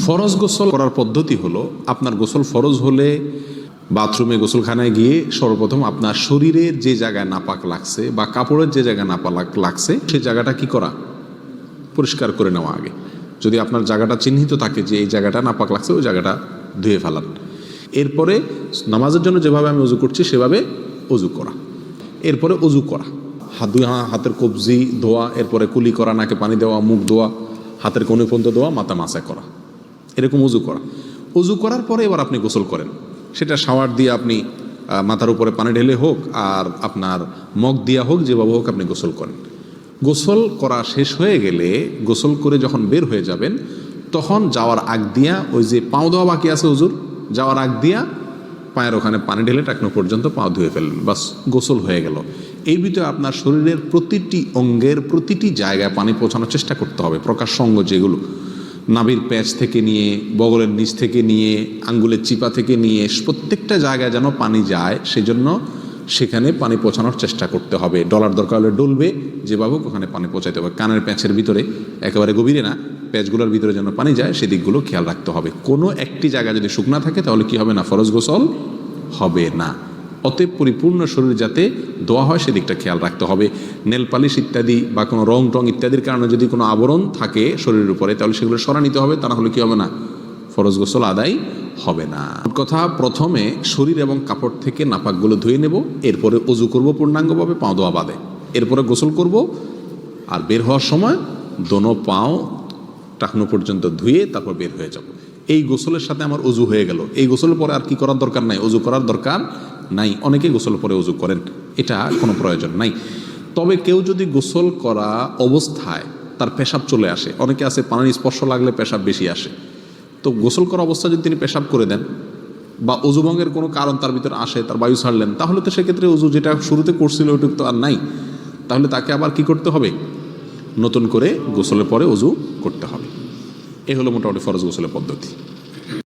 ফরজ গোসল করার পদ্ধতি হলো, আপনার গোসল ফরজ হলে বাথরুমে গোসলখানায় গিয়ে সর্বপ্রথম আপনার শরীরের যে জায়গায় নাপাক লাগছে বা কাপড়ের যে জায়গায় নাপাক লাগছে সেই জায়গাটা কি করা, পরিষ্কার করে নেওয়া আগে। যদি আপনার জায়গাটা চিহ্নিত থাকে যে এই জায়গাটা নাপাক লাগছে, ওই জায়গাটা ধুয়ে ফেলান। এরপরে নামাজের জন্য যেভাবে আমি অজু করছি সেভাবে অজু করা। এরপরে অজু করা, হাতের কবজি ধোয়া, এরপরে কুলি করা, নাকে পানি দেওয়া, মুখ ধোয়া, হাতের কনুই পর্যন্ত ধোয়া, মাথা মাসা করা, এরকম অজু করা। অজু করার পরে এবার আপনি গোসল করেন। সেটা শাওয়ার দিয়ে আপনি মাথার উপরে পানি ঢেলে হোক আর আপনার মগ দিয়া হোক, যেভাবে হোক আপনি গোসল করেন। গোসল করা শেষ হয়ে গেলে, গোসল করে যখন বের হয়ে যাবেন, তখন যাওয়ার আগ দিয়া ওই যে পাও দেওয়া বাকি আছে হুজুর, যাওয়ার আগ দিয়া পায়ের ওখানে পানি ঢেলে টাকনো পর্যন্ত পাও ধুয়ে ফেললেন, বাস গোসল হয়ে গেল। এই ভিতরে আপনার শরীরের প্রতিটি অঙ্গের প্রতিটি জায়গায় পানি পৌঁছানোর চেষ্টা করতে হবে। প্রকাশ্য অঙ্গ যেগুলো, নাভির প্যাচ থেকে নিয়ে, বগলের নিচ থেকে নিয়ে, আঙ্গুলের চিপা থেকে নিয়ে, প্রত্যেকটা জায়গায় যেন পানি যায়, সেজন্য সেখানে পানি পৌঁছানোর চেষ্টা করতে হবে। ডলার দরকার হলে ডলবে, যেভাবে ওখানে পানি পৌঁছাতে হবে। কানের প্যাচের ভিতরে, একেবারে গভীরে না, প্যাচগুলোর ভিতরে যেন পানি যায় সেদিকগুলো খেয়াল রাখতে হবে। কোনো একটি জায়গা যদি শুকনা থাকে তাহলে কি হবে না, ফরজ গোসল হবে না। অতএব পরিপূর্ণ শরীর যাতে ধোয়া হয় সেদিকটা খেয়াল রাখতে হবে। নেল পালিশ ইত্যাদি বা কোনো রং টং ইত্যাদির কারণে যদি কোনো আবরণ থাকে শরীরের উপরে, তাহলে সেগুলো সরা নিতে হবে, তা না হলে কি হবে না, ফরজ গোসল আদায় হবে না। কথা, প্রথমে শরীর এবং কাপড় থেকে নাপাকগুলো ধুয়ে নেব, এরপরে অজু করব পূর্ণাঙ্গভাবে, পাও ধোয়া বাদে। এরপরে গোসল করব, আর বের হওয়ার সময় দোনো পাও টাকনো পর্যন্ত ধুয়ে তারপর বের হয়ে যাব। এই গোসলের সাথে আমার অজু হয়ে গেল। এই গোসলের পরে আর কি করার দরকার নাই, অজু করার দরকার নাই। অনেকে গোসল পরে অজু করেন, এটা কোনো প্রয়োজন নাই। তবে কেউ যদি গোসল করা অবস্থায় তার পেশাব চলে আসে, অনেকে আছে পানির স্পর্শ লাগলে পেশাব বেশি আসে, তো গোসল করা অবস্থায় যদি তিনি পেশাব করে দেন বা অজুভঙ্গের কোনো কারণ তার ভিতরে আসে, তার বায়ু ছাড়লেন, তাহলে তো সেক্ষেত্রে অজু যেটা শুরুতে করছিল ওইটুকু তো আর নাই। তাহলে তাকে আবার কি করতে হবে, নতুন করে গোসলের পরে অজু করতে হবে। এই হলো মোটামুটি ফরজ গোসলের পদ্ধতি।